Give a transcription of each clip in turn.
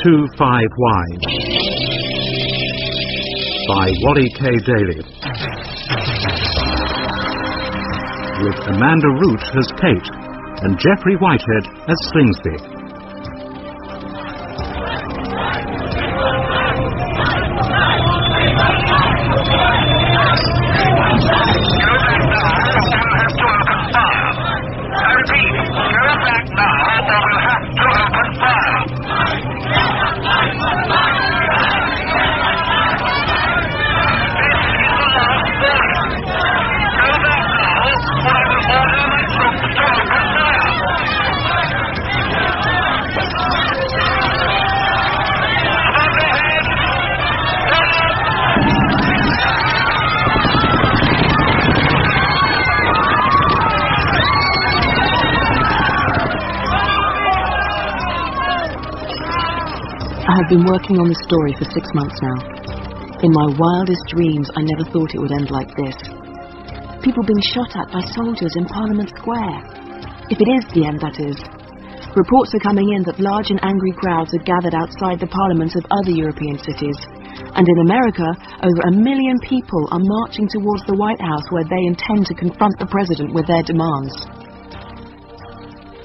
625Y by Wally K Daly, with Amanda Root as Kate and Geoffrey Whitehead as Slingsby. I've been working on the story for 6 months now. In my wildest dreams, I never thought it would end like this. People being shot at by soldiers in Parliament Square. If it is the end, that is. Reports are coming in that large and angry crowds are gathered outside the parliaments of other European cities. And in America, over 1 million people are marching towards the White House, where they intend to confront the president with their demands.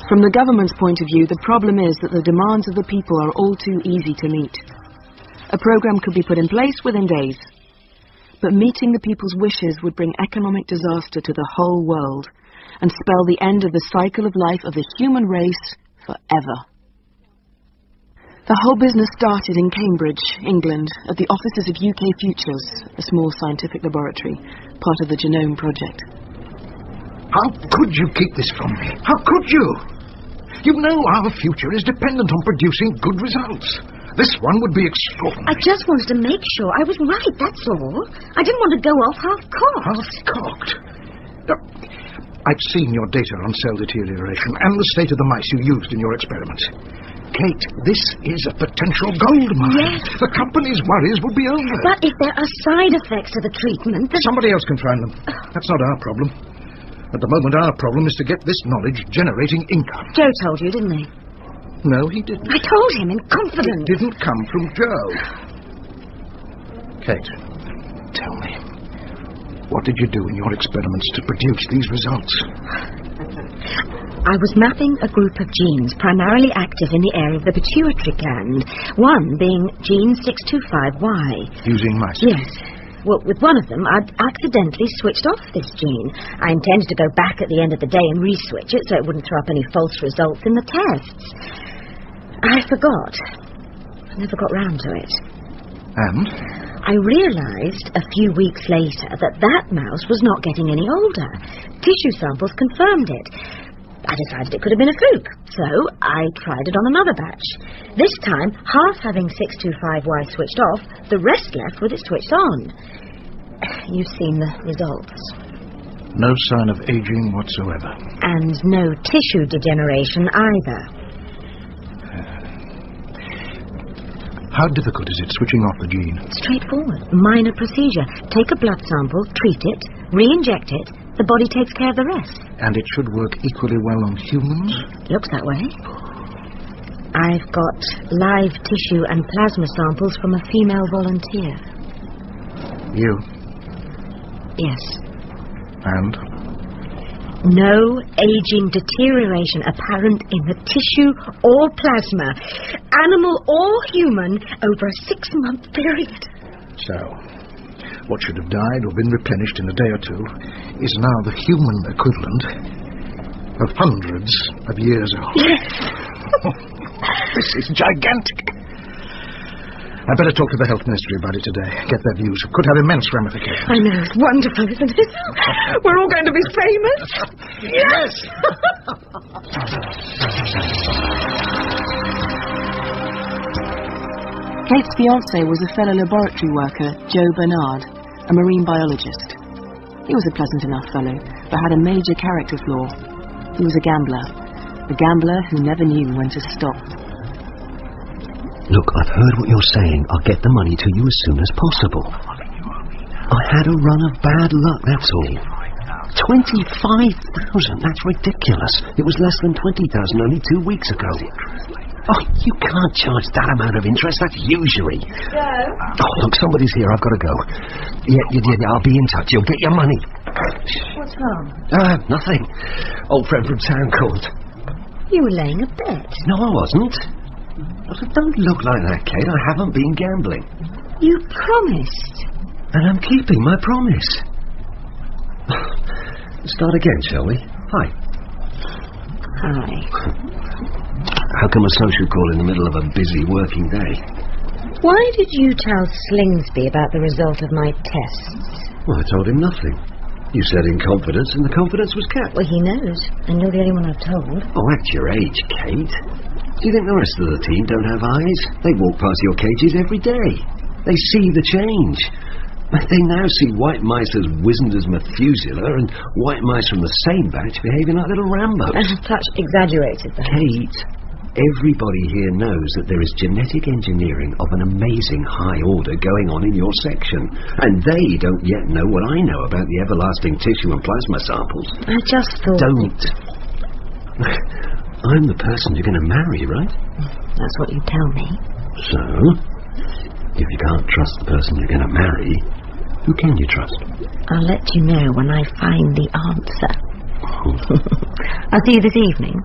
From the government's point of view, the problem is that the demands of the people are all too easy to meet. A program could be put in place within days. But meeting the people's wishes would bring economic disaster to the whole world and spell the end of the cycle of life of the human race forever. The whole business started in Cambridge, England, at the offices of UK Futures, a small scientific laboratory, part of the Genome Project. How could you keep this from me? How could you? You know our future is dependent on producing good results. This one would be extraordinary. I just wanted to make sure I was right, that's all. I didn't want to go off half-cocked. Half-cocked? I've seen your data on cell deterioration and the state of the mice you used in your experiment. Kate, this is a potential gold mine. Yes. The company's worries will be over. But if there are side effects to the treatment... Somebody else can find them. That's not our problem. At the moment, our problem is to get this knowledge generating income. Joe told you, didn't he? No, he didn't. I told him in confidence. It didn't come from Joe. Kate, tell me, what did you do in your experiments to produce these results? I was mapping a group of genes primarily active in the area of the pituitary gland, one being gene 625Y. Using mice? Yes. Well, with one of them, I'd accidentally switched off this gene. I intended to go back at the end of the day and re-switch it so it wouldn't throw up any false results in the tests. I forgot. I never got round to it. And? I realised a few weeks later that mouse was not getting any older. Tissue samples confirmed it. I decided it could have been a fluke, so I tried it on another batch. This time, half having 625Y switched off, the rest left with it switched on. You've seen the results. No sign of aging whatsoever. And no tissue degeneration either. How difficult is it switching off the gene? Straightforward. Minor procedure. Take a blood sample, treat it, re-inject it, the body takes care of the rest. And it should work equally well on humans? Looks that way. I've got live tissue and plasma samples from a female volunteer. You? Yes. And? No aging deterioration apparent in the tissue or plasma, animal or human, over a 6-month period. So, what should have died or been replenished in a day or two is now the human equivalent of hundreds of years old. This is gigantic. I better talk to the health ministry about it today. Get their views. It could have immense ramifications. I know. It's wonderful, isn't it? We're all going to be famous. Yes! Kate's fiancé was a fellow laboratory worker, Joe Barnard, a marine biologist. He was a pleasant enough fellow, but had a major character flaw. He was a gambler who never knew when to stop. Look, I've heard what you're saying. I'll get the money to you as soon as possible. I had a run of bad luck, that's all. 25,000, that's ridiculous. It was less than 20,000 only 2 weeks ago. Oh, you can't charge that amount of interest. That's usury. Oh, look, somebody's here. I've got to go. Yeah, I'll be in touch. You'll get your money. What's wrong? Nothing. Old friend from town called. You were laying a bet. No, I wasn't. Don't look like that, Kate. I haven't been gambling. You promised. And I'm keeping my promise. Start again, shall we? Hi. Hi. How come a social call in the middle of a busy working day? Why did you tell Slingsby about the result of my tests? Well, I told him nothing. You said in confidence, and the confidence was kept. Well, he knows, and you're the only one I've told. Oh, at your age, Kate. Do you think the rest of the team don't have eyes? They walk past your cages every day. They see the change. They now see white mice as wizened as Methuselah and white mice from the same batch behaving like little Rambos. A touch exaggerated, though. Kate, everybody here knows that there is genetic engineering of an amazing high order going on in your section. And they don't yet know what I know about the everlasting tissue and plasma samples. I just thought... Don't. I'm the person you're going to marry, right? That's what you tell me. So, if you can't trust the person you're going to marry, who can you trust? I'll let you know when I find the answer. I'll see you this evening.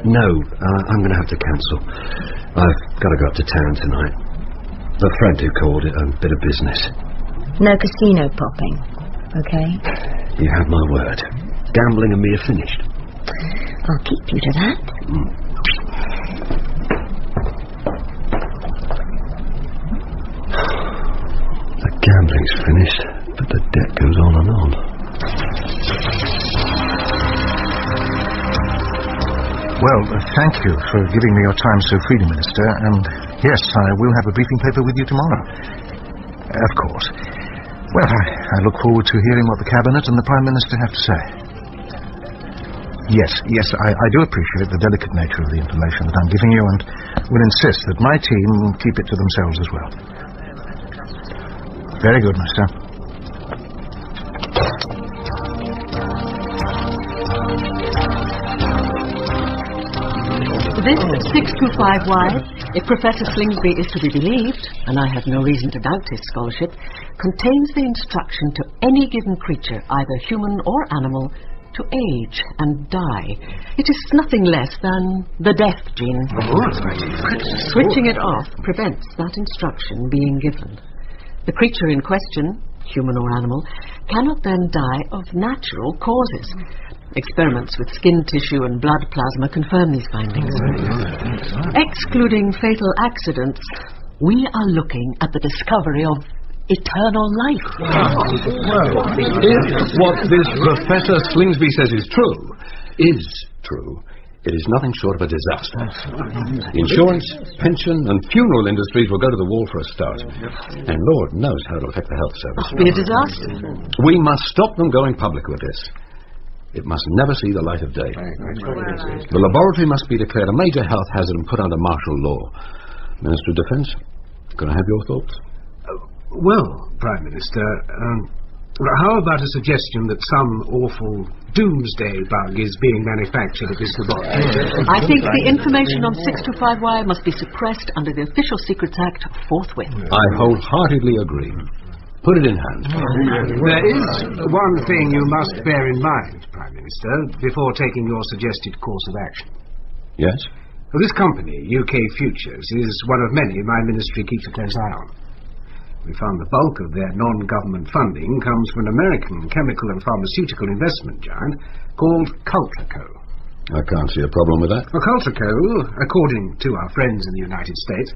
No, I'm going to have to cancel. I've got to go up to town tonight. The friend who called it a bit of business. No casino popping, okay? You have my word. Gambling and me are finished. I'll keep you to that. The gambling's finished, but the debt goes on and on. Well, thank you for giving me your time so freely, Minister. And yes, I will have a briefing paper with you tomorrow. Of course. Well, I look forward to hearing what the Cabinet and the Prime Minister have to say. Yes, I do appreciate the delicate nature of the information that I'm giving you and will insist that my team keep it to themselves as well. Very good, Mister. This 625Y, if Professor Slingsby is to be believed, and I have no reason to doubt his scholarship, contains the instruction to any given creature, either human or animal, to age and die. It is nothing less than the death gene. Switching it off prevents that instruction being given. The creature in question, human or animal, cannot then die of natural causes. Experiments with skin tissue and blood plasma confirm these findings. Excluding fatal accidents, we are looking at the discovery of eternal life. Well, if what this Professor Slingsby says is true, it is nothing short of a disaster. The insurance, pension and funeral industries will go to the wall for a start. And Lord knows how it'll affect the health service. It'll be a disaster. We must stop them going public with this. It must never see the light of day. The laboratory must be declared a major health hazard and put under martial law. Minister of Defence, can I have your thoughts? Well, Prime Minister, how about a suggestion that some awful doomsday bug is being manufactured at this laboratory? I think the information on 625Y must be suppressed under the Official Secrets Act forthwith. I wholeheartedly agree. Put it in hand. There is one thing you must bear in mind, Prime Minister, before taking your suggested course of action. Yes? Well, this company, UK Futures, is one of many my ministry keeps a close eye on. We found the bulk of their non-government funding comes from an American chemical and pharmaceutical investment giant called Cultraco. I can't see a problem with that. Well, Cultraco, according to our friends in the United States,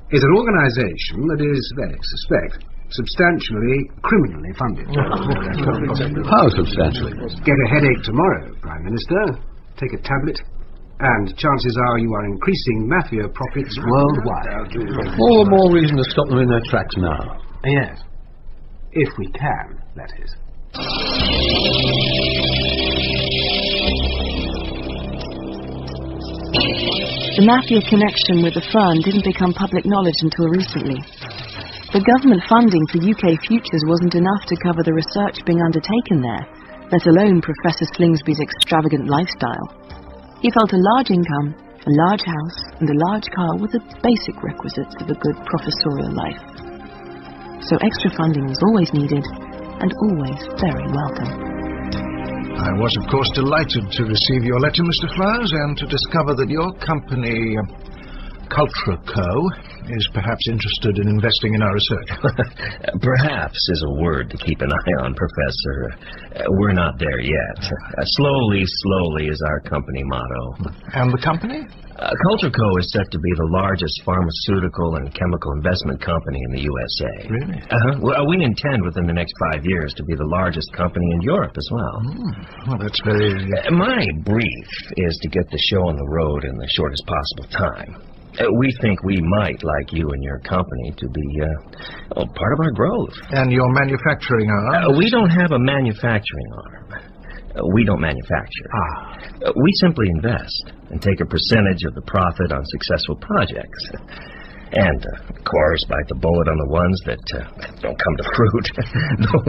is an organization that is, they suspect, substantially criminally funded. How substantially? Get a headache tomorrow, Prime Minister. Take a tablet, and chances are you are increasing mafia profits worldwide. All the more reason to stop them in their tracks now. Yes. If we can, that is. The mafia connection with the firm didn't become public knowledge until recently. The government funding for UK Futures wasn't enough to cover the research being undertaken there, let alone Professor Slingsby's extravagant lifestyle. He felt a large income A large house and a large car were the basic requisites of a good professorial life. So extra funding was always needed and always very welcome. I was, of course, delighted to receive your letter, Mr. Flowers, and to discover that your company, Culture Co., is perhaps interested in investing in our research. Perhaps is a word to keep an eye on, Professor. We're not there yet. Slowly is our company motto. And the company? Culture Co. is set to be the largest pharmaceutical and chemical investment company in the USA. Really? Well, we intend within the next 5 years to be the largest company in Europe as well. Well, that's very... My brief is to get the show on the road in the shortest possible time. We think we might like you and your company to be part of our growth. And your manufacturing arm? We don't have a manufacturing arm. We don't manufacture. We simply invest and take a percentage of the profit on successful projects. And, of course, bite the bullet on the ones that don't come to fruit.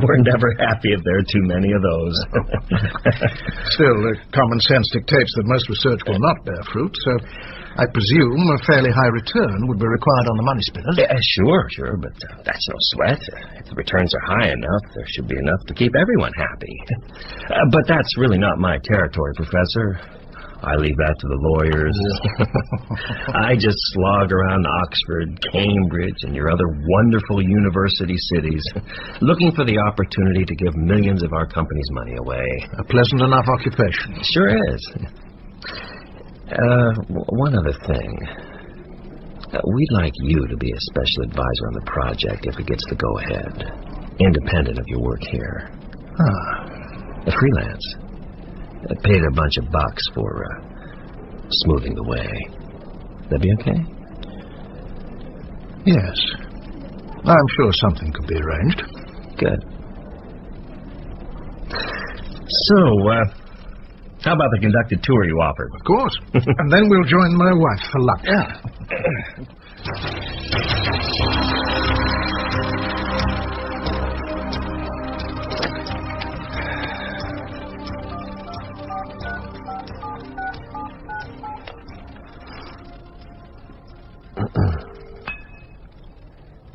We're never happy if there are too many of those. Still, common sense dictates that most research will not bear fruit, so I presume a fairly high return would be required on the money spinners. Sure, but that's no sweat. If the returns are high enough, there should be enough to keep everyone happy. But that's really not my territory, Professor. I leave that to the lawyers. I just slog around Oxford, Cambridge, and your other wonderful university cities, looking for the opportunity to give millions of our company's money away. A pleasant enough occupation. Sure is. One other thing. We'd like you to be a special advisor on the project if it gets the go-ahead, independent of your work here. A freelance. Paid a bunch of bucks for smoothing the way. That be okay? Yes. I'm sure something could be arranged. Good. So, how about the conducted tour you offered? Of course. And then we'll join my wife for lunch.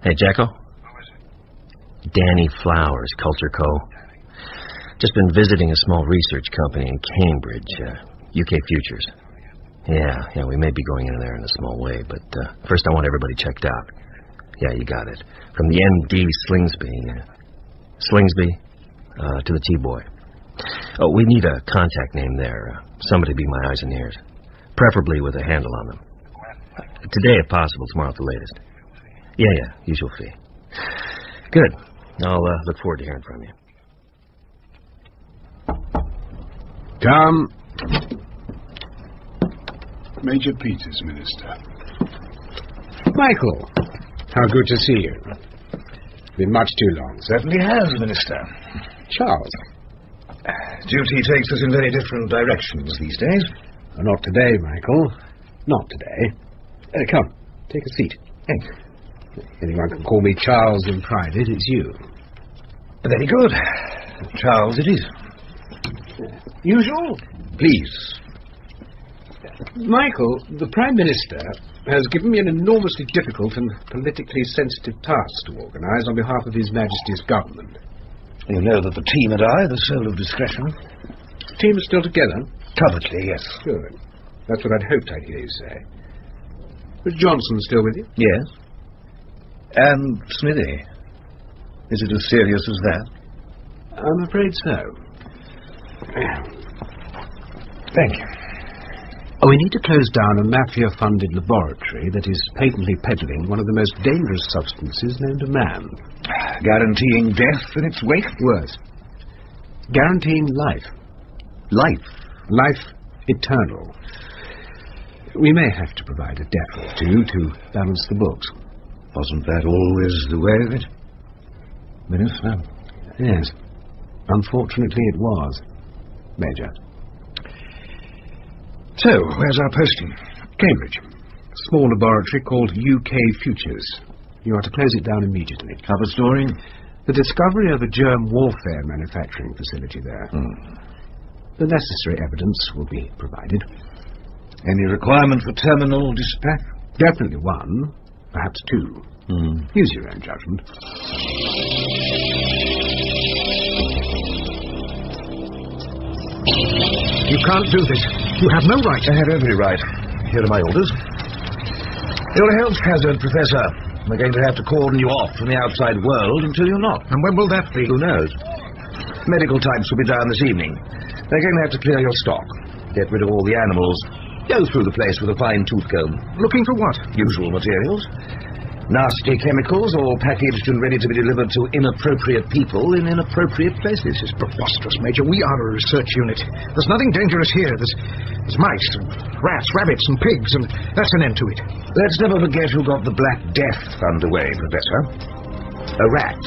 Hey, Jacko? Who is it? Danny Flowers, Culture Co. Just been visiting a small research company in Cambridge, UK Futures. Yeah, we may be going in there in a small way, but first I want everybody checked out. Yeah, you got it. From the MD Slingsby to the T-Boy. Oh, we need a contact name there. Somebody to be my eyes and ears. Preferably with a handle on them. Today, if possible, tomorrow at the latest. Yeah, usual fee. Good. I'll look forward to hearing from you. Come. Major Peters, Minister. Michael, how good to see you. Been much too long. Certainly has, Minister. Charles. Duty takes us in very different directions these days. Not today, Michael. Not today. Come, take a seat. Thank you. Anyone can call me Charles in private. It's you. Very good. Charles it is. Usual? Please. Michael, the Prime Minister has given me an enormously difficult and politically sensitive task to organise on behalf of His Majesty's government. You know that the team and I are the soul of discretion. The team is still together? Covertly, yes. Good. That's what I'd hoped I'd hear you say. Was Johnson still with you? Yes. And Smithy. Is it as serious as that? I'm afraid so. Thank you. We need to close down a mafia-funded laboratory that is patently peddling one of the most dangerous substances known to man. Guaranteeing death in its wake? Worse. Guaranteeing life. Life? Life eternal. We may have to provide a death or two to balance the books. Wasn't that always the way of it, Minister? Yes. Unfortunately, it was, Major. So, where's our posting? Cambridge. Small laboratory called UK Futures. You are to close it down immediately. Cover story? The discovery of a germ warfare manufacturing facility there. The necessary evidence will be provided. Any requirement for terminal dispatch? Definitely one, perhaps two. Use your own judgment. You can't do this. You have no right. I have every right. Here are my orders. You're a health hazard, Professor. We're going to have to cordon you off from the outside world until you're not. And when will that be? Who knows? Medical types will be down this evening. They're going to have to clear your stock. Get rid of all the animals. Go through the place with a fine-tooth comb. Looking for what? Usual materials. Nasty chemicals, all packaged and ready to be delivered to inappropriate people in inappropriate places. This is preposterous, Major. We are a research unit. There's nothing dangerous here. There's mice and rats, rabbits and pigs, and that's an end to it. Let's never forget who got the Black Death underway, Professor. A rat.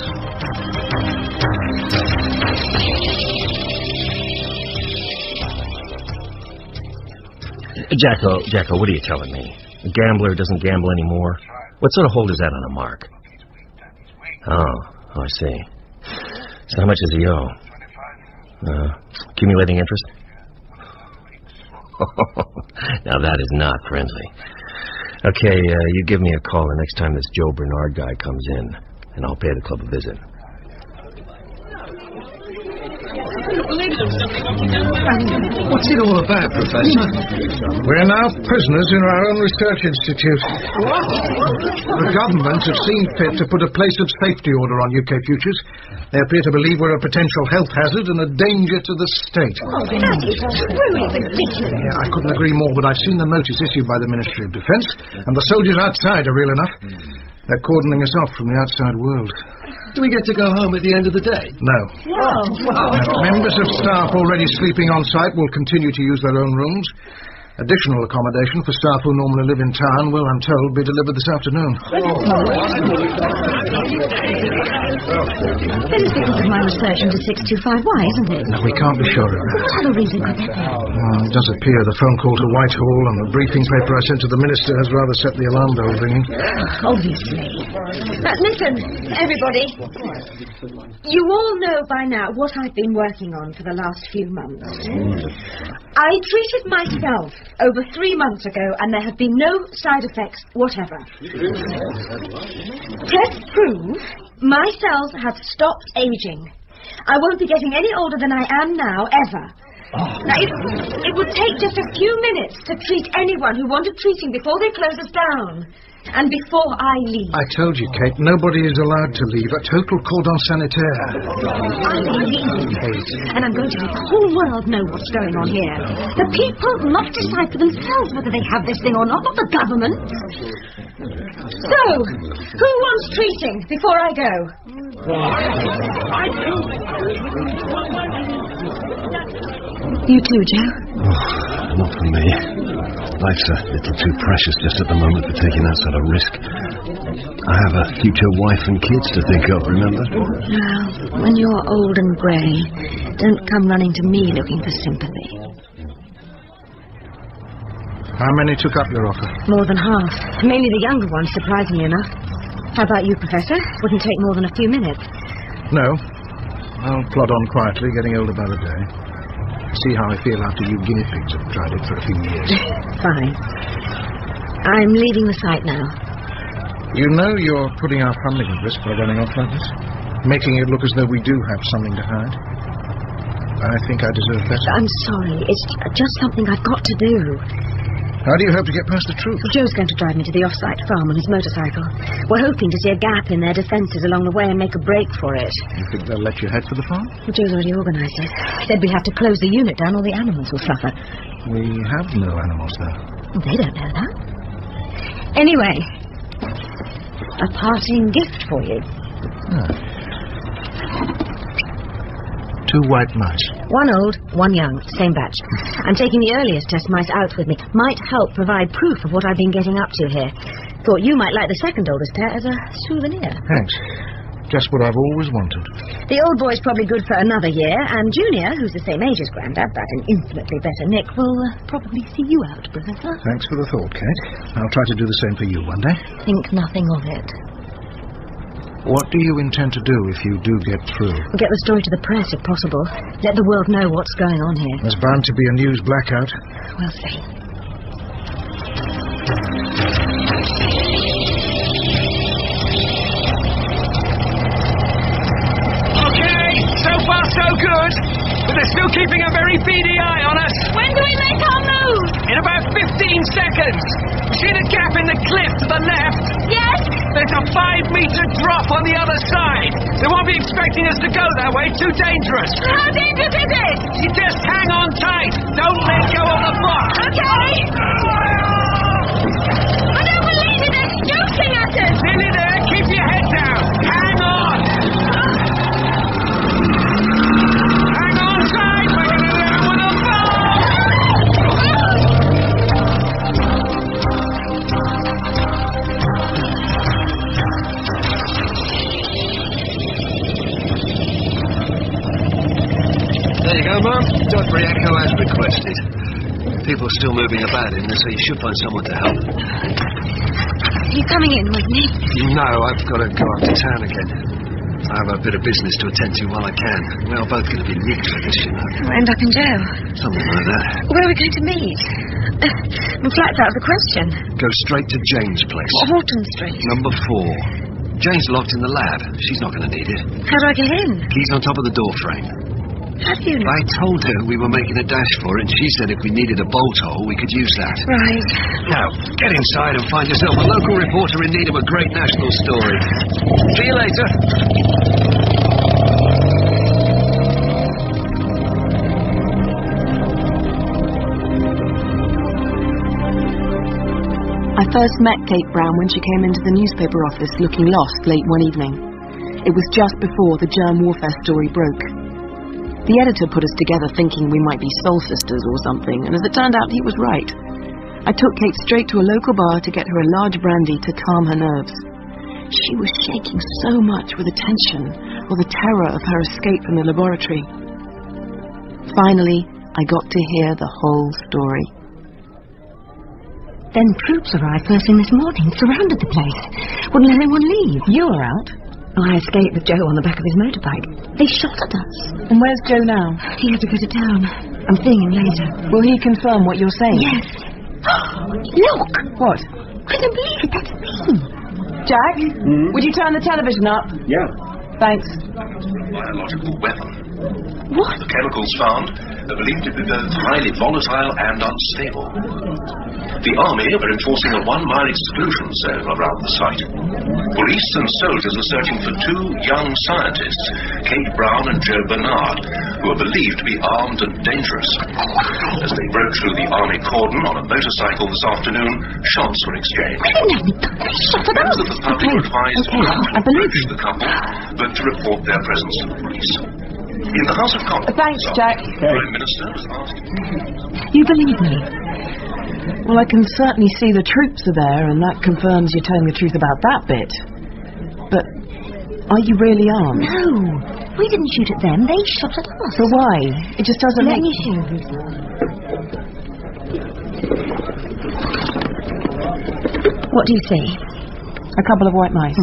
Jacko, what are you telling me? A gambler doesn't gamble anymore? What sort of hold is that on a mark? Oh, I see. So how much does he owe? Accumulating interest? Now that is not friendly. Okay, you give me a call the next time this Joe Barnard guy comes in, and I'll pay the club a visit. What's it all about, Professor? We're now prisoners in our own research institute. The government have seen fit to put a place of safety order on UK Futures. They appear to believe we're a potential health hazard and a danger to the state. That is truly ridiculous. Yeah, I couldn't agree more, but I've seen the notice issued by the Ministry of Defence, and the soldiers outside are real enough. They're cordoning us off from the outside world. Do we get to go home at the end of the day? No. Members of staff already sleeping on site will continue to use their own rooms. Additional accommodation for staff who normally live in town will, I'm told, be delivered this afternoon. This is because of my research into 625Y, isn't it? No, we can't be sure of that. What other reason could there be? Well, it does appear the phone call to Whitehall and the briefing paper I sent to the Minister has rather set the alarm bells ringing. Obviously. Listen, everybody. You all know by now what I've been working on for the last few months. I treated myself over 3 months ago, and there have been no side effects whatever. Tests prove my cells have stopped aging. I won't be getting any older than I am now, ever. Now, it would take just a few minutes to treat anyone who wanted treating before they close us down. And before I leave. I told you, Kate, nobody is allowed to leave. A total cordon sanitaire. I'm leaving, Kate. And I'm going to let the whole world know what's going on here. The people must decide for themselves whether they have this thing or not the government. So, who wants treating before I go? You too, Joe? Oh, not for me. Life's a little too precious just at the moment for taking that sort of risk. I have a future wife and kids to think of, remember? Well, when you're old and grey, don't come running to me looking for sympathy. How many took up your offer? More than half. Mainly the younger ones, surprisingly enough. How about you, Professor? Wouldn't take more than a few minutes. No. I'll plod on quietly, getting older by the day. See how I feel after you guinea pigs have tried it for a few years. Fine. I'm leaving the site now. You know you're putting our family at risk by running off like this? Making it look as though we do have something to hide. I think I deserve better. I'm sorry. It's just something I've got to do. How do you hope to get past the truth? Joe's going to drive me to the off-site farm on his motorcycle. We're hoping to see a gap in their defences along the way and make a break for it. You think they'll let you head for the farm? Well, Joe's already organised it. Said we have to close the unit down or the animals will suffer. We have no animals there. Well, they don't know that. Anyway, a parting gift for you. Two white mice. One old, one young, same batch. I'm taking the earliest test mice out with me. Might help provide proof of what I've been getting up to here. Thought you might like the second oldest pair as a souvenir. Thanks. Just what I've always wanted. The old boy's probably good for another year, and Junior, who's the same age as Grandad, but an infinitely better Nick, will probably see you out, Professor. Thanks for the thought, Kate. I'll try to do the same for you one day. Think nothing of it. What do you intend to do if you do get through? Get the story to the press, if possible. Let the world know what's going on here. There's bound to be a news blackout. We'll see. So far, so good. But they're still keeping a very beady eye on us. When do we make our move? In about 15 seconds. See the gap in the cliff to the left? Yes. There's a 5-meter drop on the other side. They won't be expecting us to go that way. Too dangerous. How dangerous is it? You just hang on tight. Don't let go of the box. Okay. I don't believe it. They're shooting at us. Nearly there. Keep your head down. Hang on. Hang on tight. We're going to land with a bomb. There you go, Mum. Dogbury Echo as requested. People are still moving about in there, so you should find someone to help. Are you coming in with me? No, I've got to go up to town again. I have a bit of business to attend to while I can. We're both going to be nicked for this, you know. We'll end up in jail. Something like that. Where are we going to meet? The flat's out of the question. Go straight to Jane's place. Horton Street. Number 4. Jane's locked in the lab. She's not going to need it. How do I get in? Keys on top of the door frame. How do you know? I told her we were making a dash for it, and she said if we needed a bolt hole, we could use that. Right. Now, get inside and find yourself a local reporter in need of a great national story. See you later. I first met Kate Brown when she came into the newspaper office looking lost late one evening. It was just before the germ warfare story broke. The editor put us together thinking we might be soul sisters or something, and as it turned out, he was right. I took Kate straight to a local bar to get her a large brandy to calm her nerves. She was shaking so much with the tension or the terror of her escape from the laboratory. Finally, I got to hear the whole story. Then troops arrived first thing this morning, surrounded the place. Wouldn't let anyone leave. You were out? I escaped with Joe on the back of his motorbike. They shot at us. And where's Joe now? He had to go to town. I'm seeing him later. Will he confirm what you're saying? Yes. Look! What? I don't believe it. That's me. Jack, would you turn the television up? Yeah. Thanks. Biological weapon. What? The chemicals found are believed to be both highly volatile and unstable. The Army are enforcing a 1-mile exclusion zone around the site. Police and soldiers are searching for 2 young scientists, Kate Brown and Joe Barnard, who are believed to be armed and dangerous. As they broke through the Army cordon on a motorcycle this afternoon, shots were exchanged. Members of the public were advised not to approach the couple, but to report their presence to the police. In the House of Commons, Thanks, Jack. The Prime Minister was asked... You believe me? Well, I can certainly see the troops are there, and that confirms you're telling the truth about that bit. But are you really armed? No. We didn't shoot at them. They shot at us. So why? It just doesn't Let make... me show you. What do you see? A couple of white mice.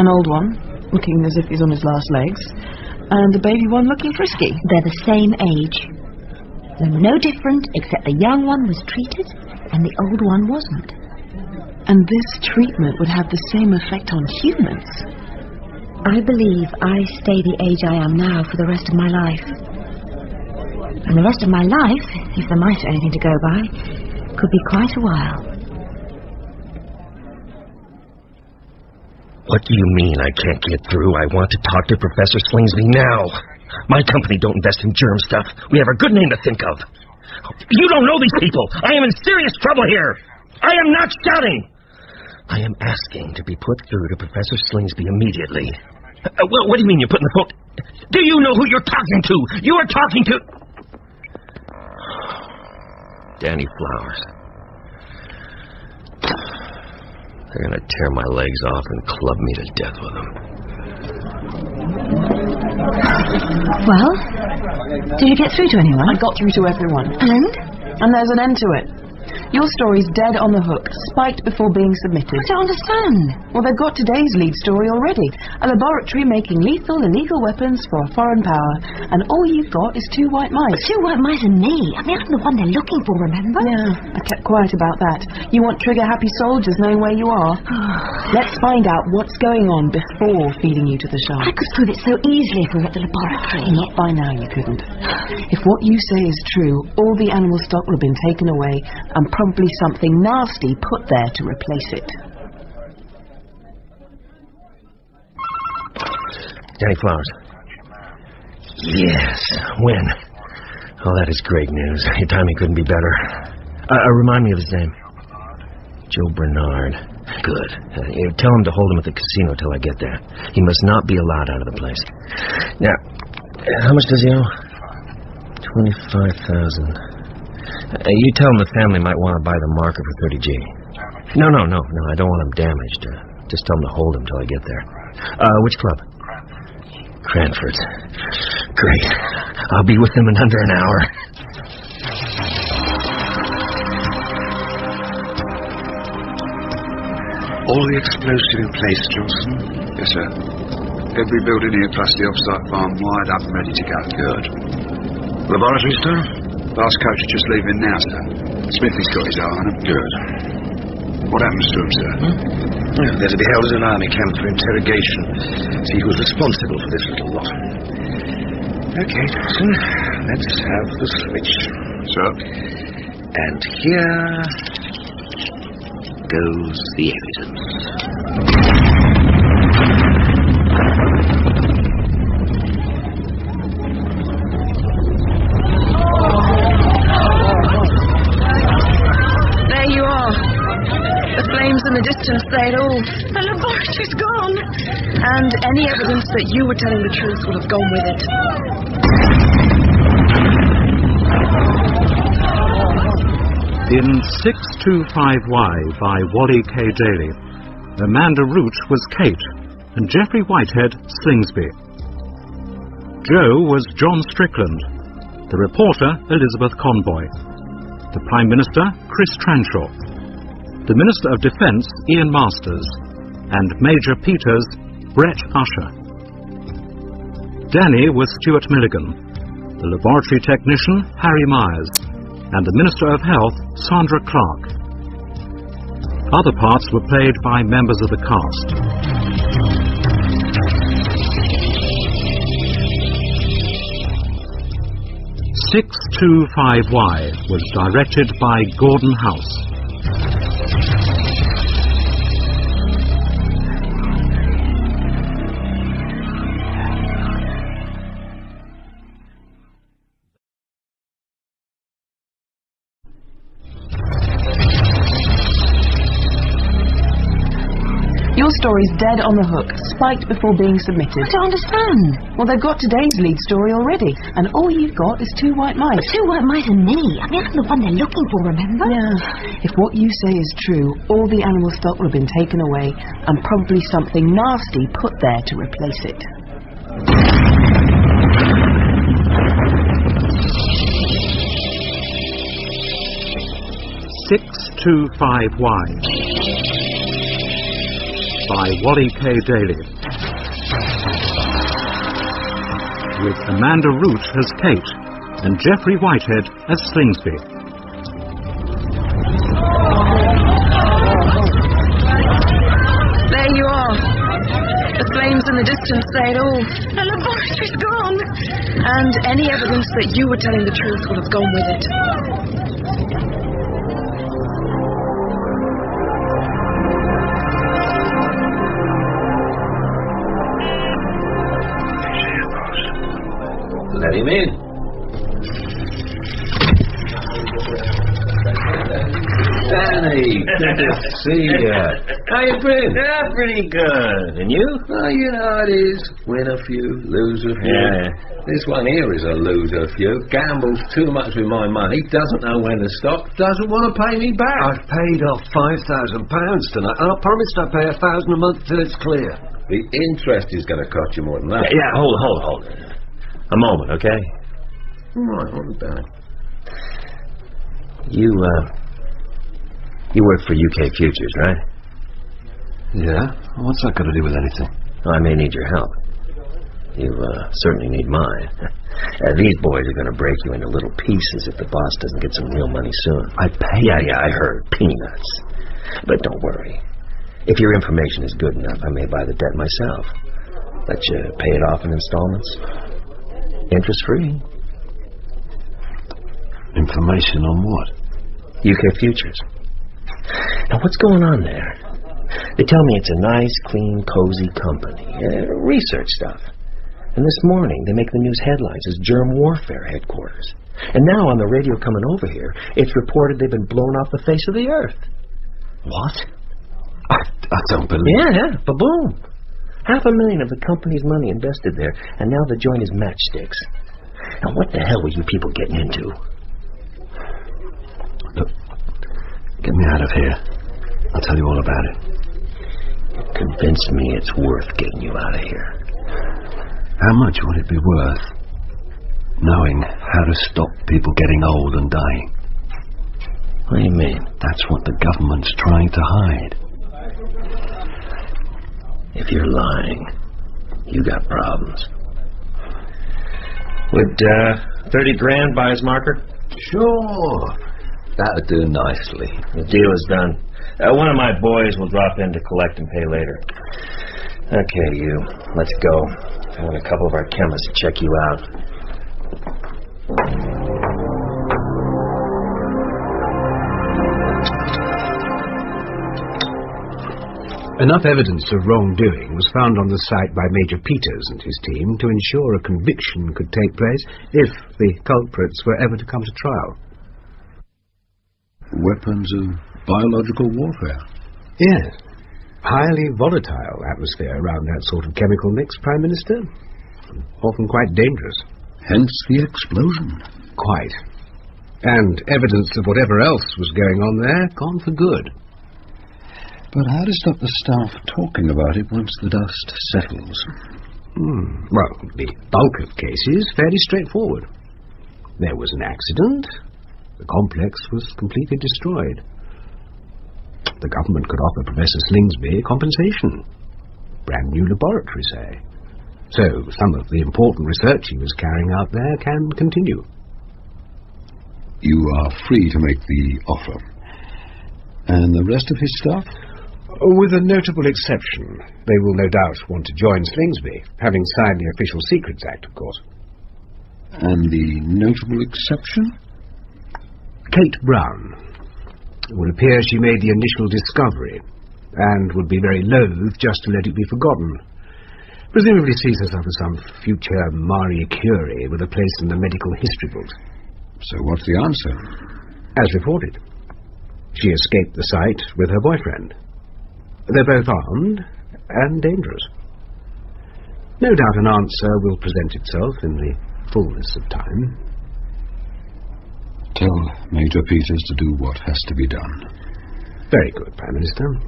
An old one, looking as if he's on his last legs, and a baby one looking frisky. They're the same age. They're no different, except the young one was treated and the old one wasn't. And this treatment would have the same effect on humans. I believe I stay the age I am now for the rest of my life. And the rest of my life, if the mice are anything to go by, could be quite a while. What do you mean I can't get through? I want to talk to Professor Slingsby now. My company don't invest in germ stuff. We have a good name to think of. You don't know these people. I am in serious trouble here. I am not shouting. I am asking to be put through to Professor Slingsby immediately. Well, what do you mean you're putting the phone... Do you know who you're talking to? You are talking to... Danny Flowers. They're going to tear my legs off and club me to death with them. Well, did you get through to anyone? I got through to everyone. And? And there's an end to it. Your story's dead on the hook, spiked before being submitted. I don't understand. Well, they've got today's lead story already. A laboratory making lethal, illegal weapons for a foreign power. And all you've got is 2 white mice. 2 white mice and me. I mean, I'm the one they're looking for, remember? Yeah, I kept quiet about that. You want trigger-happy soldiers knowing where you are? Let's find out what's going on before feeding you to the sharks. I could prove it so easily if we were at the laboratory. Not by now, you couldn't. If what you say is true, all the animal stock will have been taken away and probably something nasty put there to replace it. Danny Flowers. Yes, when? Oh, that is great news. Your timing couldn't be better. Remind me of his name. Joe Barnard. Good. Tell him to hold him at the casino till I get there. He must not be allowed out of the place. Now, how much does he owe? $25,000. You tell him the family might want to buy the marker for 30G. No, I don't want him damaged. Just tell him to hold him till I get there. Which club? Cranford's. Great. I'll be with them in under an hour. All the explosive in place, Johnson? Yes, sir. Every building here plus the off-site farm wired up and ready to go. Good. Laboratory staff? Last coach is just leaving now, sir. Smithy's got his eye on him. Good. What happens to him, sir? Well, they're to be held at an army camp for interrogation. See who's responsible for this little lot. Okay, Johnson. Let's have the switch. Sir? And here goes the evidence. There you are. The flames in the distance say it all. The laboratory's gone. And any evidence that you were telling the truth would have gone with it. In 625Y by Wally K Daly, Amanda Root was Kate and Geoffrey Whitehead Slingsby. Joe was Jon Strickland, the reporter Elizabeth Conboy, the Prime Minister Chris Tranchell, the Minister of Defence Ian Masters, and Major Peters Brett Usher. Danny was Stuart Milligan, the laboratory technician Harry Myers, and the Minister of Health, Sandra Clark. Other parts were played by members of the cast. .625Y was directed by Gordon House. Your story's dead on the hook, spiked before being submitted. I don't understand. Well, they've got today's lead story already, and all you've got is 2 white mice. 2 white mice and me. I mean, I'm the one they're looking for, remember? Yeah. If what you say is true, all the animal stock will have been taken away, and probably something nasty put there to replace it. .625Y by Wally K Daly, with Amanda Root as Kate and Geoffrey Whitehead as Slingsby. There you are. The flames in the distance say it all. The laboratory's gone. And any evidence that you were telling the truth would have gone with it. Let him in. Danny, good to see ya. How you been? Yeah, pretty good. And you? Oh, you know how it is. Win a few, lose a few. Yeah. This one here is a loser few. Gambles too much with my money, doesn't know when to stop, doesn't want to pay me back. I've paid off £5,000 tonight, and I promised I'd pay $1,000 a month till it's clear. The interest is going to cost you more than that. Yeah, hold. A moment, okay? Right, hold it down. You work for UK Futures, right? Yeah? What's that got to do with anything? I may need your help. You certainly need mine. These boys are going to break you into little pieces if the boss doesn't get some real money soon. I pay? Yeah, I heard. Peanuts. But don't worry. If your information is good enough, I may buy the debt myself. Let you pay it off in installments. Interest-free. Information on what? UK Futures. Now, what's going on there? They tell me it's a nice, clean, cozy company. Research stuff. And this morning, they make the news headlines as germ warfare headquarters. And now, on the radio coming over here, it's reported they've been blown off the face of the earth. What? I don't believe it. Yeah, ba-boom. 500,000 of the company's money invested there, and now the joint is matchsticks. Now, what the hell were you people getting into? Look, get me out of here. I'll tell you all about it. You convinced me it's worth getting you out of here. How much would it be worth knowing how to stop people getting old and dying? What do you mean? That's what the government's trying to hide. If you're lying, you got problems. Would 30 grand buy his marker? Sure. That'd do nicely. The deal is done. One of my boys will drop in to collect and pay later. Okay, you. Let's go. I want a couple of our chemists to check you out. Enough evidence of wrongdoing was found on the site by Major Peters and his team to ensure a conviction could take place if the culprits were ever to come to trial. Weapons of biological warfare? Yes. Highly volatile atmosphere around that sort of chemical mix, Prime Minister. Often quite dangerous. Hence the explosion. Quite. And evidence of whatever else was going on there gone for good. But how to stop the staff talking about it once the dust settles? Well, the bulk of cases fairly straightforward. There was an accident. The complex was completely destroyed. The government could offer Professor Slingsby compensation. Brand new laboratory, say. So some of the important research he was carrying out there can continue. You are free to make the offer. And the rest of his staff? With a notable exception. They will no doubt want to join Slingsby, having signed the Official Secrets Act, of course. And the notable exception? Kate Brown. It would appear she made the initial discovery, and would be very loath just to let it be forgotten. Presumably sees herself as some future Marie Curie with a place in the medical history books. So what's the answer? As reported. She escaped the site with her boyfriend. They're both armed and dangerous. No doubt an answer will present itself in the fullness of time. Tell Major Peters to do what has to be done. Very good, Prime Minister.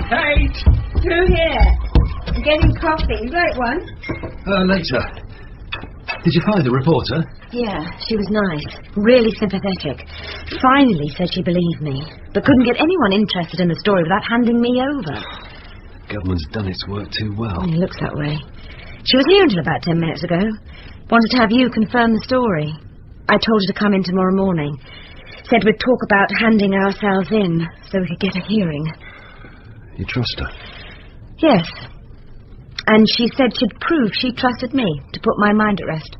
Hey! Through here. I'm getting coffee. You like one? Later. Did you find the reporter? Yeah, she was nice. Really sympathetic. Finally said she believed me, but couldn't get anyone interested in the story without handing me over. Government's done its work too well. It looks that way. She was here until about 10 minutes ago. Wanted to have you confirm the story. I told her to come in tomorrow morning. Said we'd talk about handing ourselves in so we could get a hearing. You trust her? Yes. And she said she'd prove she trusted me to put my mind at rest.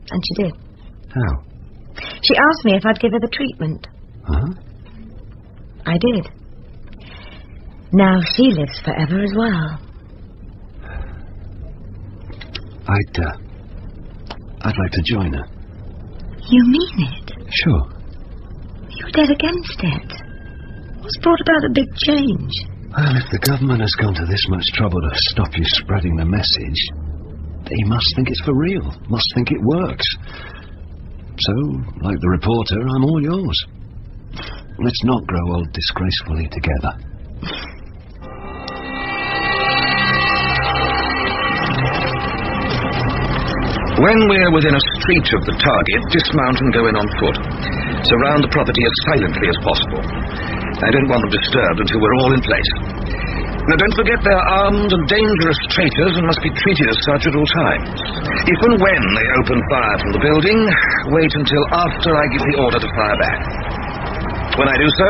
And she did. How? She asked me if I'd give her the treatment. Uh-huh. I did. Now she lives forever as well. I'd like to join her. You mean it? Sure. You're dead against it. What's brought about the big change? Well, if the government has gone to this much trouble to stop you spreading the message, they must think it's for real, must think it works. So, like the reporter, I'm all yours. Let's not grow old disgracefully together. When we're within a street of the target, dismount and go in on foot. Surround the property as silently as possible. I don't want them disturbed until we're all in place. Now, don't forget they're armed and dangerous traitors and must be treated as such at all times. If and when they open fire from the building, wait until after I give the order to fire back. When I do so,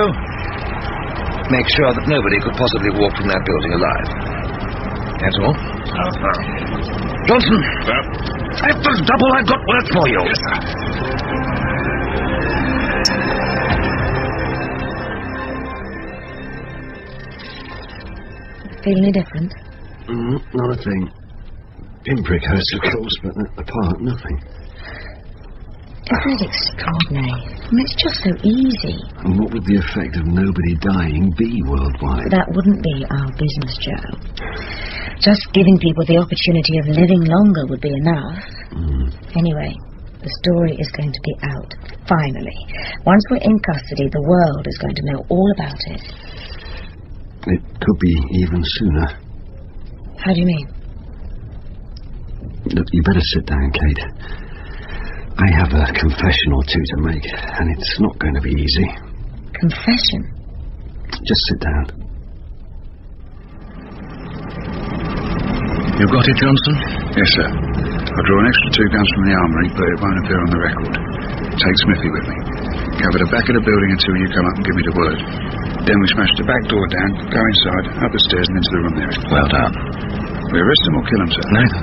make sure that nobody could possibly walk from that building alive. That's all. Johnson, after double, I've got work for you. Yes, sir. Feel any different? Not a thing. Pinprick hurts, of course, but apart, nothing. Isn't it extraordinary? I mean, it's just so easy. And what would the effect of nobody dying be worldwide? That wouldn't be our business, Joe. Just giving people the opportunity of living longer would be enough. Anyway, the story is going to be out, finally. Once we're in custody, the world is going to know all about it. It could be even sooner. How do you mean? Look, you better sit down, Kate. I have a confession or two to make, and it's not going to be easy. Confession? Just sit down. You got it, Johnson? Yes, sir. I drew an extra 2 guns from the armoury, but it won't appear on the record. Take Smithy with me. Cover the back of the building until you come up and give me the word. Then we smash the back door down, go inside, up the stairs and into the room there. Well done. We arrest them or kill them, sir? Neither.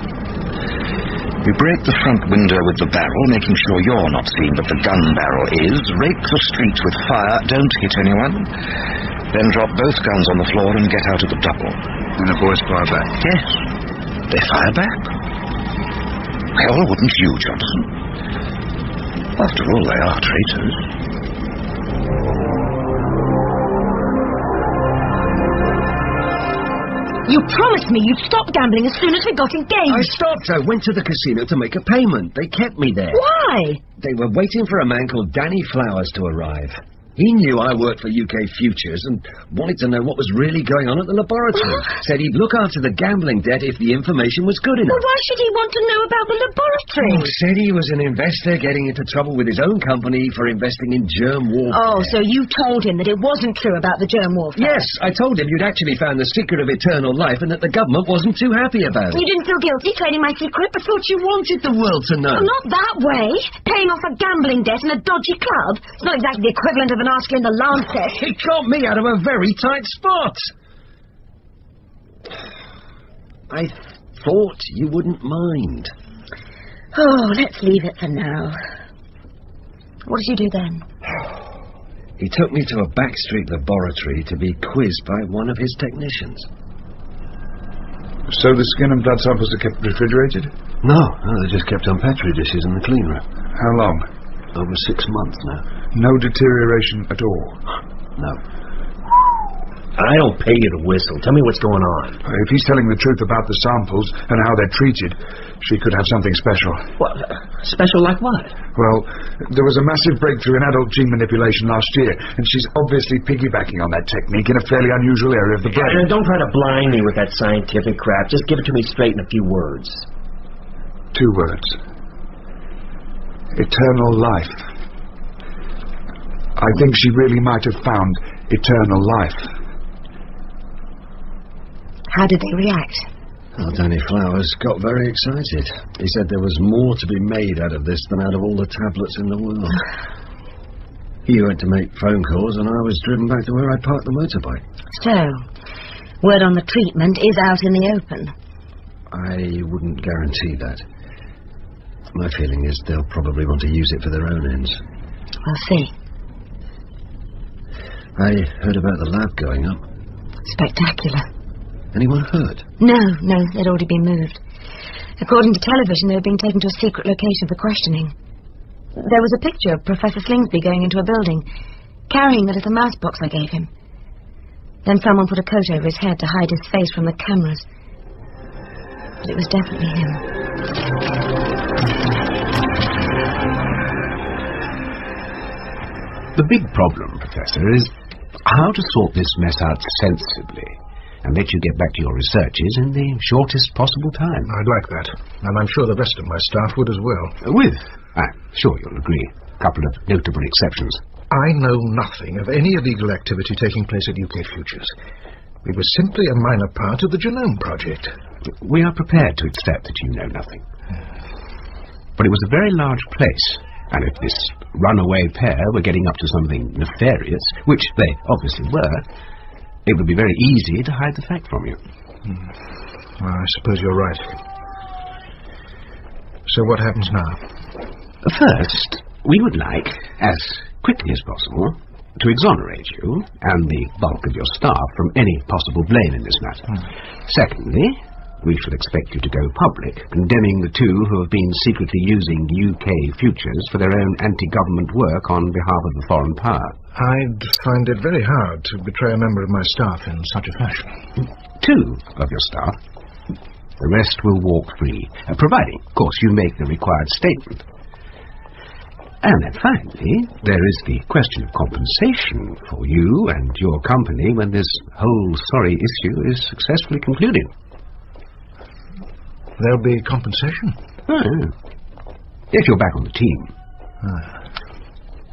You break the front window with the barrel, making sure you're not seen, but the gun barrel is. Rake the street with fire, don't hit anyone. Then drop both guns on the floor and get out of the double. And the boys fire back? Yes. They fire back. Well, wouldn't you, Johnson? After all, they are traitors. You promised me you'd stop gambling as soon as we got engaged. I stopped. I went to the casino to make a payment. They kept me there. Why? They were waiting for a man called Danny Flowers to arrive. He knew I worked for UK Futures and wanted to know what was really going on at the laboratory. Said he'd look after the gambling debt if the information was good enough. Well, why should he want to know about the laboratory? Said he was an investor getting into trouble with his own company for investing in germ warfare. Oh, so you told him that it wasn't true about the germ warfare? Yes, I told him you'd actually found the secret of eternal life and that the government wasn't too happy about it. You didn't feel guilty trading my secret? I thought you wanted the world to know. Well, not that way. Paying off a gambling debt and a dodgy club. It's not exactly the equivalent of an article in the Lancet. It got me out of a very tight spot. I thought you wouldn't mind. Oh, let's leave it for now. What did you do then? He took me to a backstreet laboratory to be quizzed by one of his technicians. So the skin and blood samples are kept refrigerated? No, they're just kept on Petri dishes in the clean room. How long? Over 6 months now. No deterioration at all? No. I don't pay you to whistle. Tell me what's going on. If he's telling the truth about the samples and how they're treated, she could have something special. What? Special like what? Well, there was a massive breakthrough in adult gene manipulation last year, and she's obviously piggybacking on that technique in a fairly unusual area of the brain. Don't try to blind me with that scientific crap. Just give it to me straight in a few words. 2 words. Eternal life. I think she really might have found eternal life. How did they react? Well, Danny Flowers got very excited. He said there was more to be made out of this than out of all the tablets in the world. He went to make phone calls and I was driven back to where I parked the motorbike. So, word on the treatment is out in the open. I wouldn't guarantee that. My feeling is they'll probably want to use it for their own ends. We'll see. I heard about the lab going up. Spectacular. Anyone hurt? No, they'd already been moved. According to television, they were being taken to a secret location for questioning. There was a picture of Professor Slingsby going into a building, carrying the little mouse box I gave him. Then someone put a coat over his head to hide his face from the cameras. But it was definitely him. The big problem, Professor, is how to sort this mess out sensibly. and let you get back to your researches in the shortest possible time. I'd like that, and I'm sure the rest of my staff would as well. I'm sure you'll agree, a couple of notable exceptions. I know nothing of any illegal activity taking place at UK Futures. It was simply a minor part of the Genome Project. We are prepared to accept that you know nothing. But it was a very large place, and if this runaway pair were getting up to something nefarious, which they obviously were, it would be very easy to hide the fact from you. Well, I suppose you're right. So what happens now? First, we would like, as quickly as possible, to exonerate you and the bulk of your staff from any possible blame in this matter. Secondly, we shall expect you to go public, condemning the two who have been secretly using UK Futures for their own anti-government work on behalf of the foreign power. I'd find it very hard to betray a member of my staff in such a fashion. Two of your staff. The rest will walk free, providing, of course, you make the required statement. And then finally, there is the question of compensation for you and your company when this whole sorry issue is successfully concluded. There'll be compensation? If you're back on the team.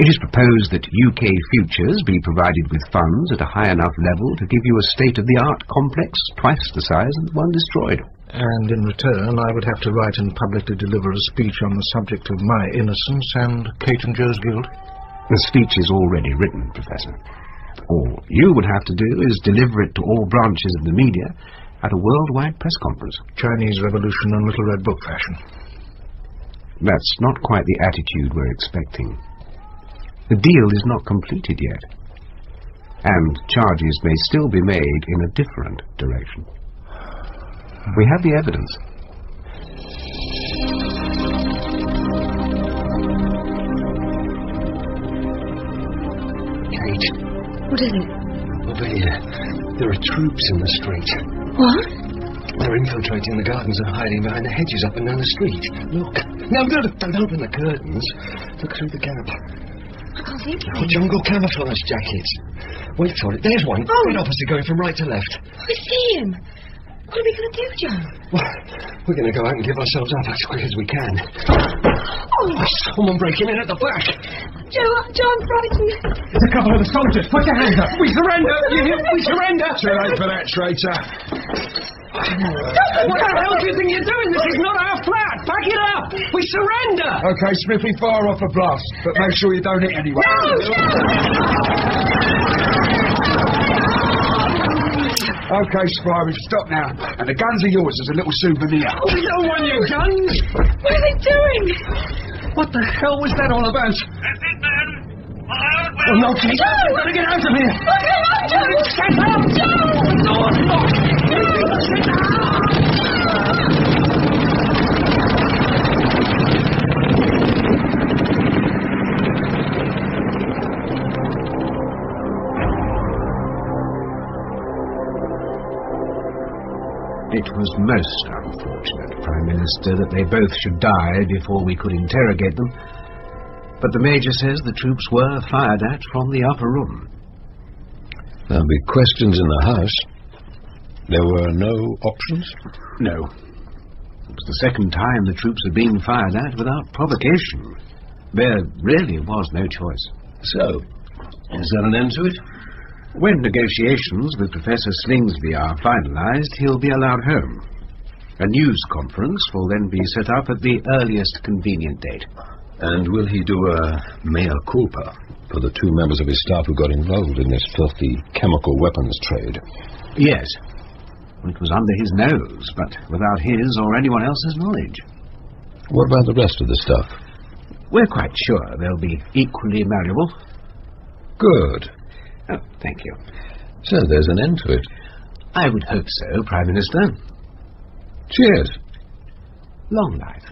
It is proposed that UK Futures be provided with funds at a high enough level to give you a state-of-the-art complex twice the size of the one destroyed. And in return, I would have to write and publicly deliver a speech on the subject of my innocence and Kate and Joe's guilt. The speech is already written, Professor. All you would have to do is deliver it to all branches of the media at a worldwide press conference. Chinese Revolution and Little Red Book fashion. That's not quite the attitude we're expecting. The deal is not completed yet, and charges may still be made in a different direction. We have the evidence. Kate. What is it? There are troops in the street. What? They're infiltrating the gardens and hiding behind the hedges up and down the street. Look. No, don't open the curtains. Look through the gap. I can't see anything. Oh, jungle camouflage jackets. Wait for it. There's one. Oh. Right opposite, going from right to left. I see him. What are we going to do, John? Well, we're going to go out and give ourselves up as quick as we can. Oh! Someone breaking in at the back. John, frightened. It's a couple of the soldiers. Put your hands up. We surrender. We surrender. Too late for that, traitor. What the hell do you think you're doing? This is not our flat. Pack it up. We surrender. Okay, Smithy, fire off a blast, but make sure you don't hit anyone. Okay, Spy, stop now. And the guns are yours as a little souvenir. Oh, we don't want your guns. What are they doing? What the hell was that all about? That's it, man. Oh, no, Kate. We've got to get out of here. Shut up, Joe! The door's locked. It was most unfortunate, Prime Minister, that they both should die before we could interrogate them. But the Major says the troops were fired at from the upper room. There'll be questions in the house. There were no options? No. It was the second time the troops had been fired at without provocation. There really was no choice. So, is there an end to it? When negotiations with Professor Slingsby are finalised, he'll be allowed home. A news conference will then be set up at the earliest convenient date. And will he do a mea culpa for the two members of his staff who got involved in this filthy chemical weapons trade? Yes. It was under his nose, but without his or anyone else's knowledge. What about the rest of the staff? We're quite sure they'll be equally malleable. Good. Oh, thank you. So there's an end to it. I would hope so, Prime Minister. Cheers. Long life.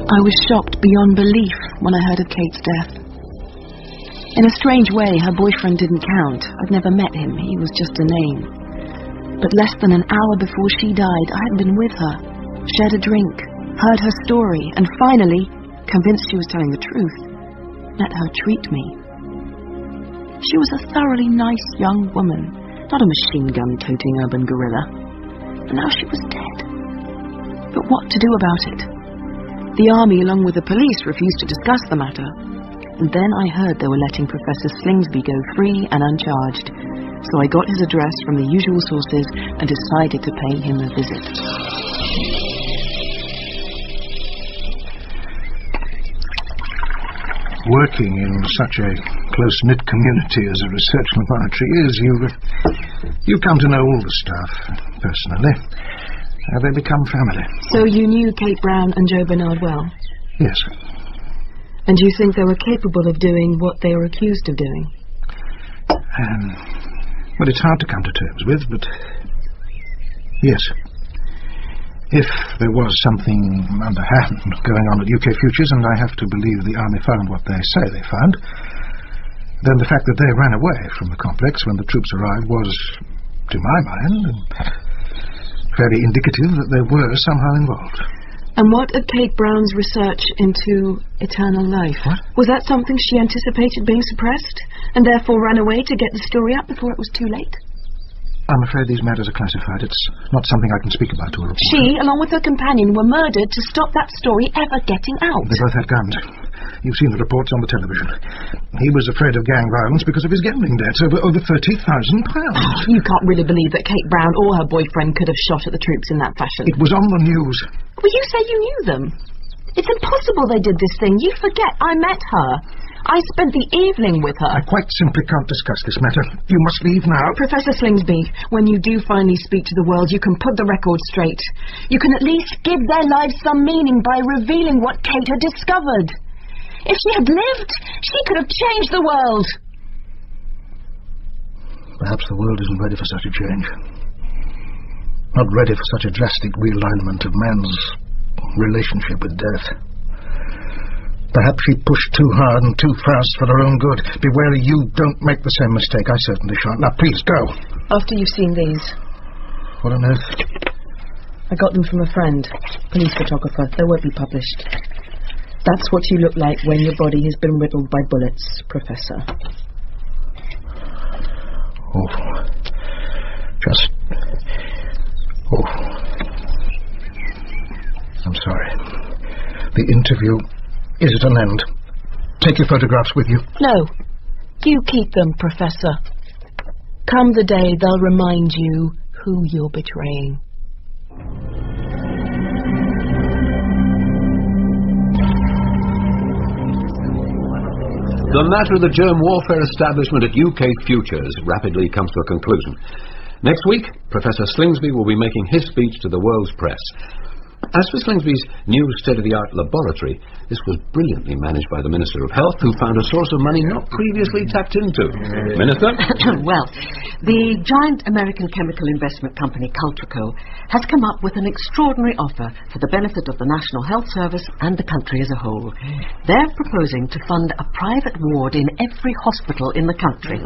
I was shocked beyond belief when I heard of Kate's death. In a strange way, her boyfriend didn't count. I'd never met him. He was just a name. But less than an hour before she died, I had been with her, shared a drink, heard her story, and finally, convinced she was telling the truth, let her treat me. She was a thoroughly nice young woman, not a machine-gun-toting urban guerrilla. And now she was dead. But what to do about it? The army, along with the police, refused to discuss the matter. And then I heard they were letting Professor Slingsby go free and uncharged. So I got his address from the usual sources and decided to pay him a visit. Working in such a close-knit community as a research laboratory is, you come to know all the staff personally. They become family. So you knew Kate Brown and Joe Barnard well? Yes. And you think they were capable of doing what they were accused of doing? Well, it's hard to come to terms with, but yes. If there was something underhand going on at UK Futures, and I have to believe the army found what they say they found, then the fact that they ran away from the complex when the troops arrived was, to my mind, very indicative that they were somehow involved. And what of Kate Brown's research into eternal life? What? Was that something she anticipated being suppressed, and therefore ran away to get the story out before it was too late? I'm afraid these matters are classified. It's not something I can speak about to a reporter. She, along with her companion, were murdered to stop that story ever getting out. They both had guns. You've seen the reports on the television. He was afraid of gang violence because of his gambling debts, over £30,000. You can't really believe that Kate Brown or her boyfriend could have shot at the troops in that fashion. It was on the news. Well, you say you knew them. It's impossible they did this thing. You forget I met her. I spent the evening with her. I quite simply can't discuss this matter. You must leave now. Professor Slingsby, when you do finally speak to the world, you can put the record straight. You can at least give their lives some meaning by revealing what Kate had discovered. If she had lived, she could have changed the world. Perhaps the world isn't ready for such a change. Not ready for such a drastic realignment of man's relationship with death. Perhaps she pushed too hard and too fast for her own good. Be wary you don't make the same mistake. I certainly shan't. Now, please, go. After you've seen these. What on earth? I got them from a friend, police photographer. They won't be published. That's what you look like when your body has been riddled by bullets, Professor. Awful. Just awful. I'm sorry. The interview is at an end. Take your photographs with you. No. You keep them, Professor. Come the day they'll remind you who you're betraying. The matter of the germ warfare establishment at UK Futures rapidly comes to a conclusion. Next week, Professor Slingsby will be making his speech to the world's press. As for Slingsby's new state-of-the-art laboratory, this was brilliantly managed by the Minister of Health, who found a source of money not previously tapped into. Minister? Well, the giant American chemical investment company Cultrico has come up with an extraordinary offer for the benefit of the National Health Service and the country as a whole. They're proposing to fund a private ward in every hospital in the country.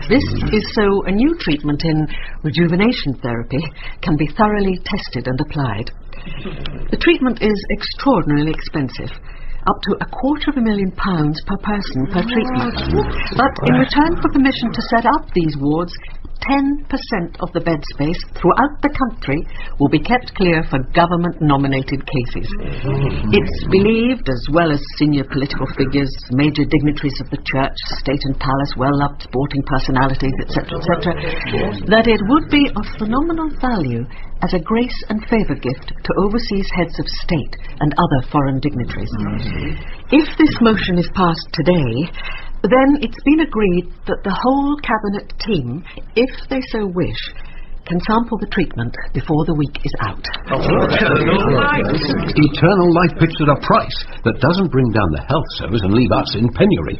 This is so a new treatment in rejuvenation therapy can be thoroughly tested and applied. The treatment is extraordinarily expensive, up to £250,000 per person per treatment. But in return for permission to set up these wards, 10% of the bed space throughout the country will be kept clear for government-nominated cases. It's believed, as well as senior political figures, major dignitaries of the church, state and palace, well-loved sporting personalities, etc., that it would be of phenomenal value as a grace and favour gift to overseas heads of state and other foreign dignitaries. If this motion is passed today, then it's been agreed that the whole cabinet team, if they so wish, can sample the treatment before the week is out. Eternal life pitched at a price that doesn't bring down the health service and leave us in penury.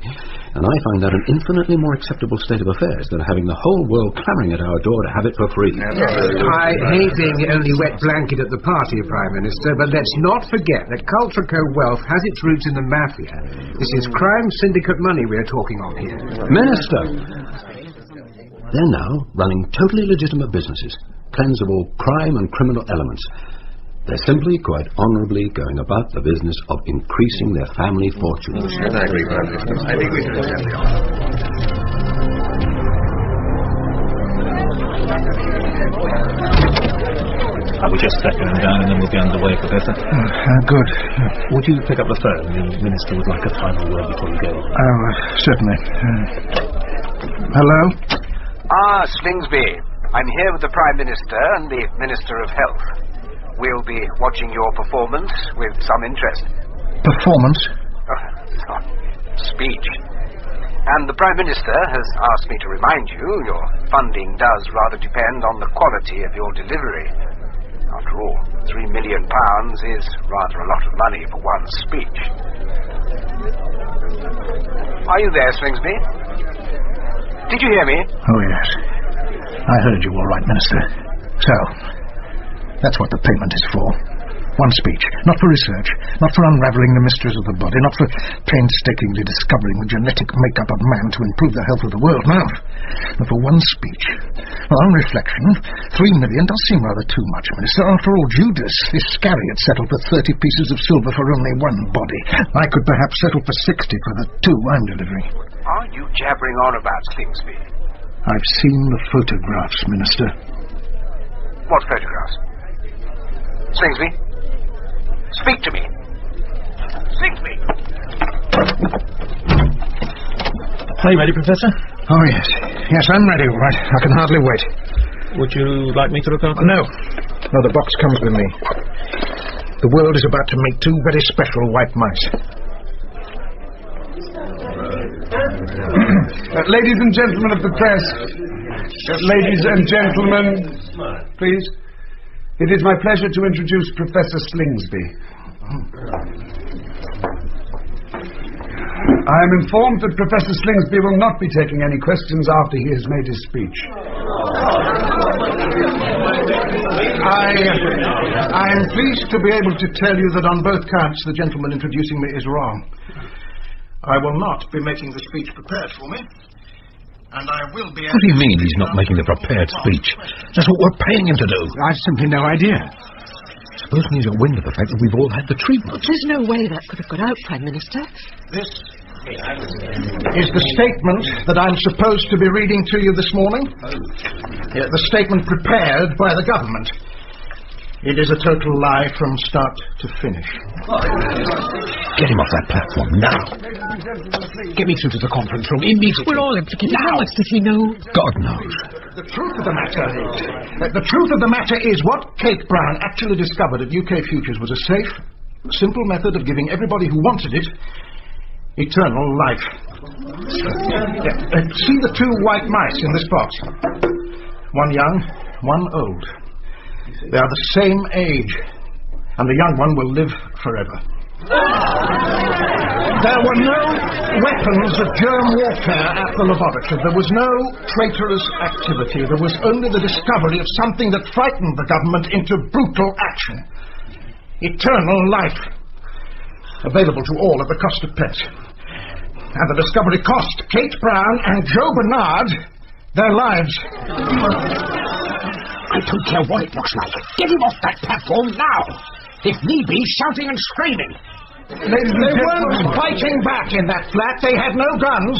And I find that an infinitely more acceptable state of affairs than having the whole world clamouring at our door to have it for free. I hate being the only wet blanket at the party, Prime Minister, but let's not forget that Cultrico wealth has its roots in the mafia. This is crime syndicate money we're talking of here. Minister! They're now running totally legitimate businesses, cleansed of all crime and criminal elements. They're simply, quite honourably, going about the business of increasing their family fortunes. I agree, Prime Minister. I think we should accept the offer. we're just settling down and then we'll be underway, Professor. Good. Would you pick up the phone? The Minister would like a final word before you go. Certainly. Hello? Slingsby. I'm here with the Prime Minister and the Minister of Health. We'll be watching your performance with some interest. Performance? Speech. And the Prime Minister has asked me to remind you your funding does rather depend on the quality of your delivery. After all, £3 million is rather a lot of money for one speech. Are you there, Slingsby? Did you hear me? Oh, yes. I heard you all right, Minister. So, that's what the payment is for. One speech. Not for research, not for unravelling the mysteries of the body, not for painstakingly discovering the genetic makeup of man to improve the health of the world, no. But for one speech. Well, on reflection, $3 million does seem rather too much, Minister. After all, Judas Iscariot settled for 30 pieces of silver for only one body. I could perhaps settle for 60 for the 2 I'm delivering. Are you jabbering on about Slingsby? I've seen the photographs, Minister. What photographs? Slingsby? Speak to me. Slingsby! Are you ready, Professor? Oh, yes. Yes, I'm ready, all right. I can hardly wait. Would you like me to look after? No. No, the box comes with me. The world is about to meet 2 very special white mice. Ladies and gentlemen of the press. Ladies and gentlemen, please. It is my pleasure to introduce Professor Slingsby. I am informed that Professor Slingsby will not be taking any questions after he has made his speech. I am pleased to be able to tell you that on both counts the gentleman introducing me is wrong. I will not be making the speech prepared for me. And I will be... What do you mean he's not making the prepared speech? That's what we're paying him to do. I've simply no idea. Suppose he's a wind of the fact that we've all had the treatment. There's no way that could have got out, Prime Minister. This is the statement that I'm supposed to be reading to you this morning. The statement prepared by the government. It is a total lie from start to finish. Get him off that platform now. Get me through to the conference room immediately. We're all implicated. How much does he know? God knows. The truth of the matter is what Kate Brown actually discovered at UK Futures was a safe, simple method of giving everybody who wanted it eternal life. See the 2 white mice in this box. One young, one old. They are the same age, and the young one will live forever. There were no weapons of germ warfare at the laboratory. There was no traitorous activity. There was only the discovery of something that frightened the government into brutal action. Eternal life. Available to all at the cost of pence. And the discovery cost Kate Brown and Joe Barnard their lives. I don't care what it looks like. Get him off that platform now. If need be, shouting and screaming. They weren't fighting back in that flat. They had no guns.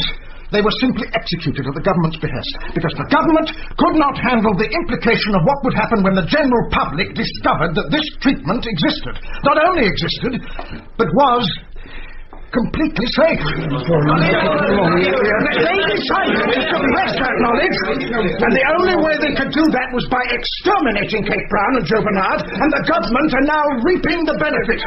They were simply executed at the government's behest, because the government could not handle the implication of what would happen when the general public discovered that this treatment existed. Not only existed, but was completely safe. They decided to suppress that knowledge, and the only way they could do that was by exterminating Kate Brown and Joe Barnard, and the government are now reaping the benefit.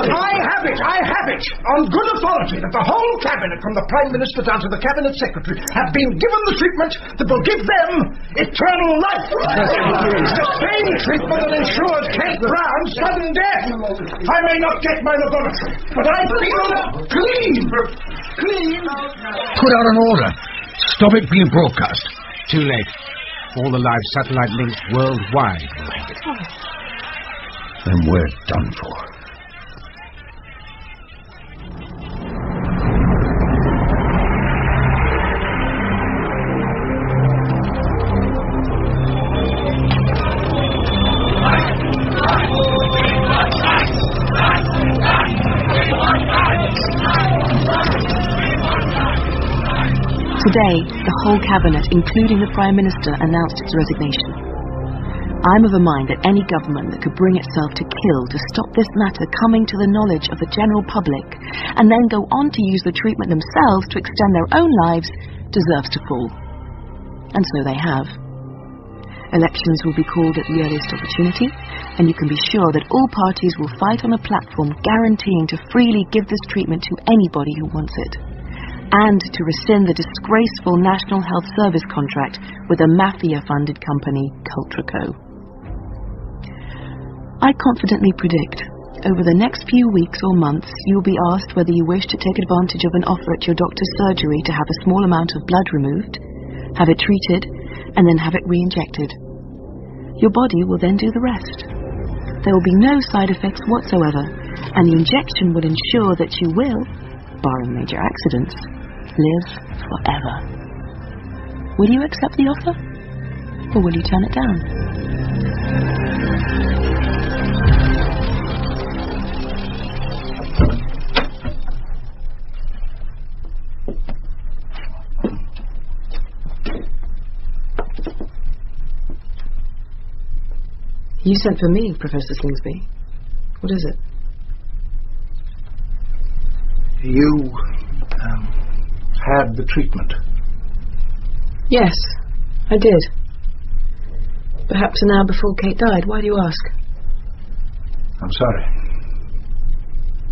I have it, on good authority, that the whole cabinet, from the Prime Minister down to the Cabinet Secretary, have been given the treatment that will give them eternal life. The same treatment that ensured Kate Brown sudden death. I may not get my laboratory, but I feel clean. Put out an order. Stop it being broadcast. Too late. All the live satellite links worldwide. Then we're done for. Today, the whole cabinet, including the Prime Minister, announced its resignation. I'm of a mind that any government that could bring itself to kill to stop this matter coming to the knowledge of the general public and then go on to use the treatment themselves to extend their own lives deserves to fall. And so they have. Elections will be called at the earliest opportunity, and you can be sure that all parties will fight on a platform guaranteeing to freely give this treatment to anybody who wants it, and to rescind the disgraceful National Health Service contract with a mafia-funded company, Cultraco. I confidently predict, over the next few weeks or months, you will be asked whether you wish to take advantage of an offer at your doctor's surgery to have a small amount of blood removed, have it treated, and then have it re-injected. Your body will then do the rest. There will be no side effects whatsoever, and the injection will ensure that you will, barring major accidents, live forever. Will you accept the offer, or will you turn it down? You sent for me, Professor Slingsby. What is it? You had the treatment. Yes, I did. Perhaps an hour before Kate died. Why do you ask? I'm sorry.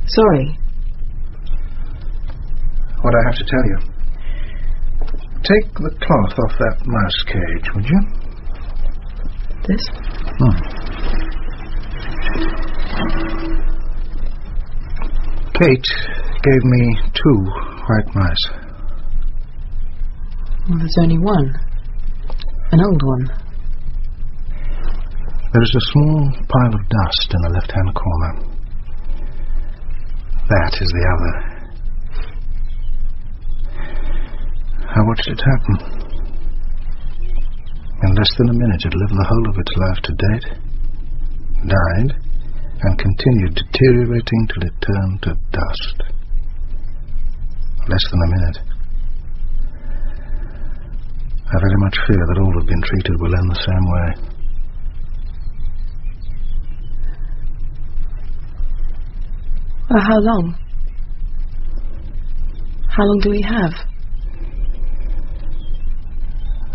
Sorry? What I have to tell you. Take the cloth off that mouse cage, would you? This? Kate gave me 2 white mice. Well, there's only one. An old one. There is a small pile of dust in the left-hand corner. That is the other. I watched it happen. In less than a minute, it lived the whole of its life to date, died, and continued deteriorating till it turned to dust. Less than a minute. I very much fear that all who've been treated will end the same way. Well, how long? How long do we have?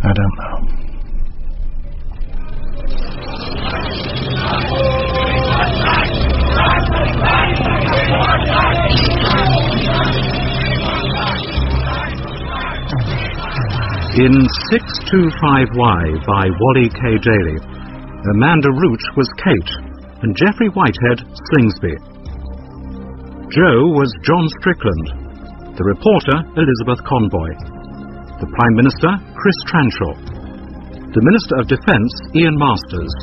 I don't know. In 625Y by Wally K Daly, Amanda Root was Kate and Geoffrey Whitehead Slingsby. Joe was Jon Strickland, the reporter Elizabeth Conboy, the Prime Minister Chris Tranchell, the Minister of Defence Ian Masters,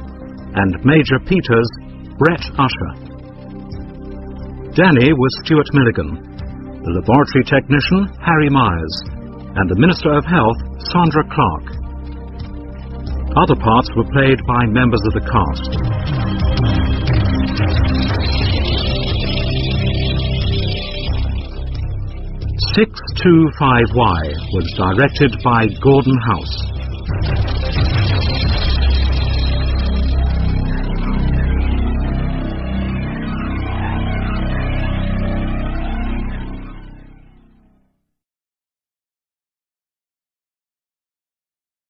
and Major Peters Brett Usher. Danny was Stuart Milligan, the laboratory technician Harry Myers, and the Minister of Health Sandra Clark. Other parts were played by members of the cast. "625Y was directed by Gordon House.